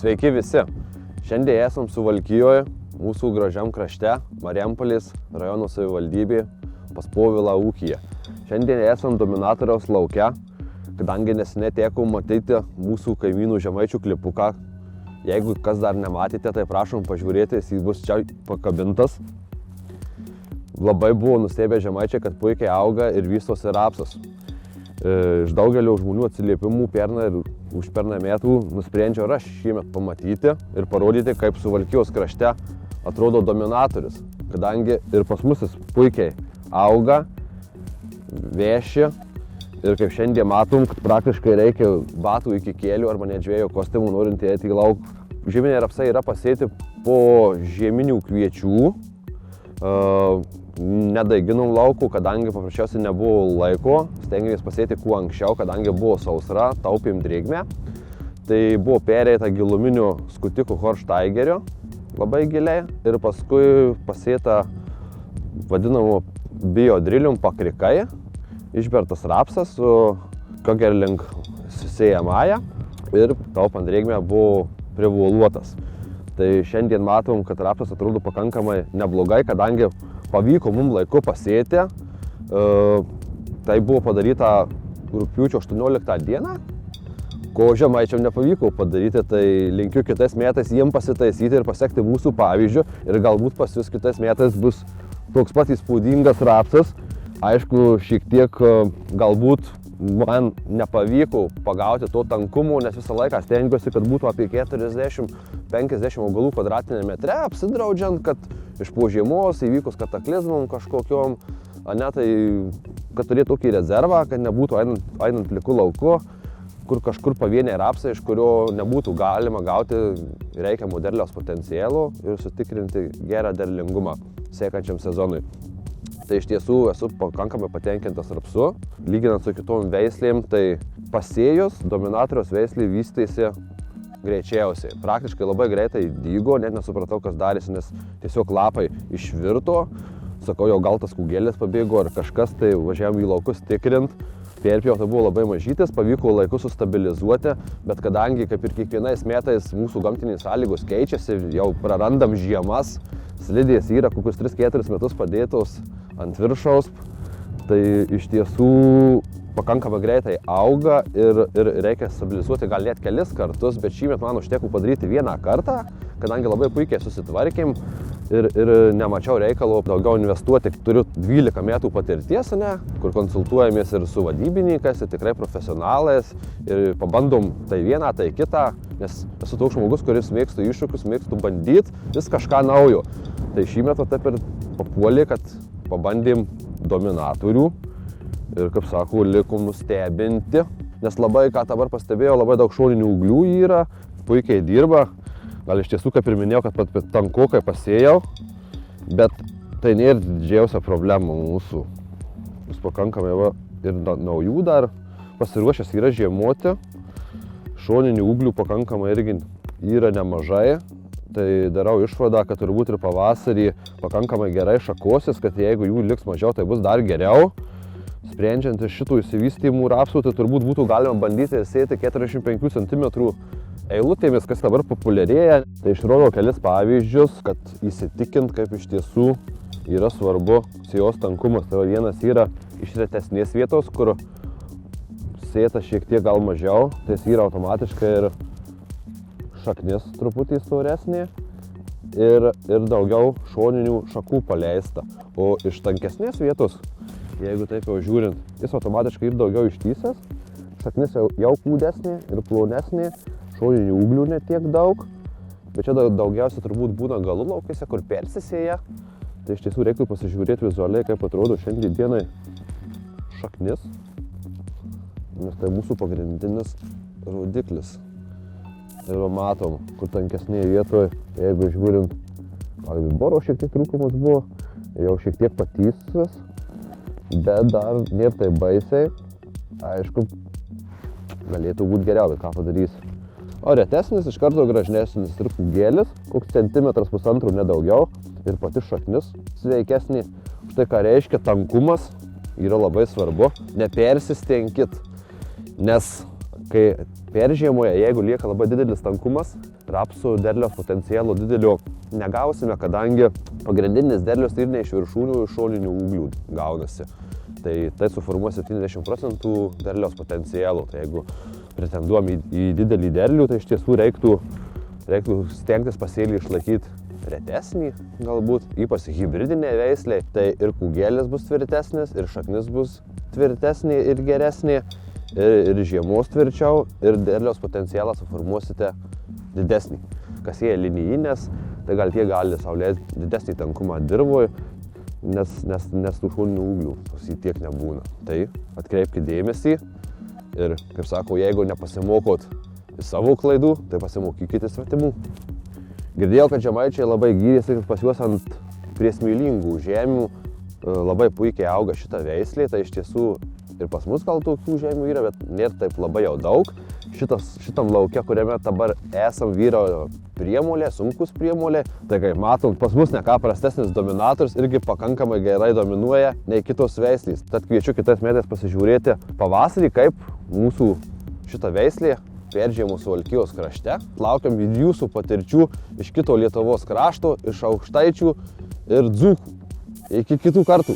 Sveiki visi! Šiandien esam Suvalkijoje, mūsų gražiam krašte, Marijampolės rajono savivaldybėje, pas Povilą ūkyje. Šiandien esam Dominatoriaus lauke, kadangi neseniai teko matyti mūsų kaimynų žemaičių klipuką. Jeigu kas dar nematėte, tai prašom pažiūrėti, jis bus čia pakabintas. Labai buvo nustebę žemaičiai, kad puikiai auga ir vystosi rapsas. Iš daugelio žmonių atsiliepimų pernai ir už pernai metų nusprendžiau aš šiemet pamatyti ir parodyti, kaip Suvalkijos krašte atrodo Dominatorius. Kadangi ir pas mus jis puikiai auga, veši ir kaip šiandien matom, kad praktiškai reikia batų iki kėlių arba net žvėjo kostiumų norint įeiti į lauk. Žieminiai rapsai yra pasėti po žieminių kviečių. Nedaiginom laukų, kadangi paprasčiausiai nebuvo laiko, stengiamės pasėti kuo anksčiau, kadangi buvo sausra, taupėm drėgmę. Tai buvo pereita giluminiu skutiku Horštaigerio labai giliai ir paskui pasėta vadinamo biodrilium pakrikai, išbertas rapsas su kogerling sėjamąja ir taupant drėgmę buvo privoluotas. Tai šiandien matom, kad rapsas atrodo pakankamai neblogai, kadangi pavyko mums laiku pasėti. Tai buvo padaryta rugpjūčio 18 dieną, ko žemaičiam nepavyko padaryti, tai linkiu kitais metais jiem pasitaisyti ir pasekti mūsų pavyzdžių ir galbūt pas jūs kitais metais bus toks pat įspūdingas rapsas. Aišku, šiek tiek galbūt man nepavyko pagauti to tankumo, nes visą laiką stengiuosi, kad būtų apie 40-50 augalų kvadratiniame metre, apsidraudžiant, kad iš po žiemos įvykus kataklizmom kažkokiom, tai kad turėtų tokį rezervą, kad nebūtų einant pliku lauku, kur kažkur pavieniai rapsai, iš kurio nebūtų galima gauti reikiamo derliaus potencialo ir sutikrinti gerą derlingumą sekančiam sezonui. Tai iš tiesų esu pakankamai patenkintas rapsu. Lyginant su kitom veislėm, tai pasėjus Dominatoriaus veislė vystėsi greičiausiai. Praktiškai labai greitai dygo, net nesupratau, kas darėsi, nes tiesiog lapai išvirto. Sakau, jau gal tas kūgėlis pabėgo ar kažkas, tai važiavom į laukus tikrint. Perpjauta buvo labai mažytis, pavyko laiku sustabilizuoti, bet kadangi kaip ir kiekvienais metais mūsų gamtinės sąlygos keičiasi, jau prarandam žiemas, slidės yra kokius 3-4 metus padėtos ant viršaus, tai iš tiesų pakankamai greitai auga ir reikia stabilizuoti gal net kelis kartus, bet šįmet man užteko padaryti vieną kartą, kadangi labai puikiai susitvarkėm ir nemačiau reikalo daugiau investuoti. Turiu 12 metų patirties, kur konsultuojamės ir su vadybininkais, ir tikrai profesionalais ir pabandom tai vieną, tai kitą, nes esu toks žmogus, kuris mėgstu iššūkius, mėgstu bandyti vis kažką naujo. Tai šįmet taip ir papuolė, kad pabandėm Dominatorių ir, kaip sako, likom nustebinti, nes labai, ką dabar pastebėjau, labai daug šoninių ūglių yra, puikiai dirba. Gal iš tiesų, kaip ir minėjau, kad tankokai pasėjau, bet tai nėra didžiausia problema mūsų. Bus pakankamai ir naujų dar pasiruošęs yra žiemoti. Šoninių ūglių pakankamai irgi yra nemažai. Tai darau išvadą, kad turbūt ir pavasarį pakankamai gerai šakosis, kad jeigu jų liks mažiau, tai bus dar geriau. Sprendžiant iš šitų įsivystymų rapsų, tai turbūt būtų galima bandyti sėti 45 cm eilutėmis, kas dabar populiarėja. Tai išrodo kelis pavyzdžius, kad įsitikint, kaip iš tiesų yra svarbu sėjos tankumas. Tai vienas yra iš retesnės vietos, kur sėta šiek tiek gal mažiau, tai yra automatiškai ir šaknis truputį storesnė ir daugiau šoninių šakų paleista. O iš tankesnės vietos, jeigu taip jau žiūrint, jis automatiškai ir daugiau ištysęs, šaknis jau kūdesnė ir plonesnė, šoninių ūglių ne tiek daug, bet čia daugiausia turbūt būna galų laukėse, kur persisėja. Tai iš tiesų reiktų pasižiūrėti vizualiai, kaip atrodo šiandien dienai šaknis, nes tai mūsų pagrindinis rodiklis. Ir matom, kur tankesnėje vietoje, jeigu žiūrint, boro šiek tiek trūkumas buvo, jau šiek tiek patysęs, bet dar nėra tai baisiai. Aišku, galėtų būti geriau, bet ką padarysi. O retesnis, iš karto gražnesnis ir kūgėlis, koks centimetras pusantro nedaugiau ir pati šaknis sveikesnė. Štai ką reiškia tankumas, yra labai svarbu. Nepersistenkit, nes kai peržiemoje, jeigu lieka labai didelis tankumas, rapsų derliaus potencialo didelio negausime, kadangi pagrindinis derlius tai ir ne iš viršūnių, iš šoninių ūglių gaunasi. Tai suformuos 70% derliaus potencialo. Tai jeigu pretenduom į didelį derlių, tai iš tiesų reiktų stengtis pasėlį išlaikyti retesnį, galbūt, ypač hibridinė veislė. Tai ir kūgėlis bus tvirtesnis, ir šaknis bus tvirtesnė ir geresnė, ir žiemos tvirčiau, ir derliaus potencialą suformuosite didesnį. Kas jie linijinės, tai gal tie gali saulėti didesnį tankumą dirvoj, nes tų šoninių ūglių pas jį tiek nebūna. Tai atkreipkite dėmesį ir, kaip sakau, jeigu nepasimokot iš savo klaidų, tai pasimokykite svetimų. Girdėjau, kad žemaičiai labai gyrėsi, kad pas juos ant priesmėlingų žemių labai puikiai auga šitą veislį, tai iš tiesų ir pas mus gal tokių žemių yra, bet nėra taip labai jau daug. Šitam lauke, kuriame dabar esam, vyro priemolė, sunkus priemolė, tai kaip matom, pas mus ne ką prastesnis dominatorius irgi pakankamai gerai dominuoja nei kitos veislės. Tad kviečiu kitais metais pasižiūrėti pavasarį, kaip mūsų šita veislė peržiemų Suvalkijos krašte. Laukiam jūsų patirčių iš kito Lietuvos krašto, iš Aukštaičių ir Dzūkų. Iki kitų kartų.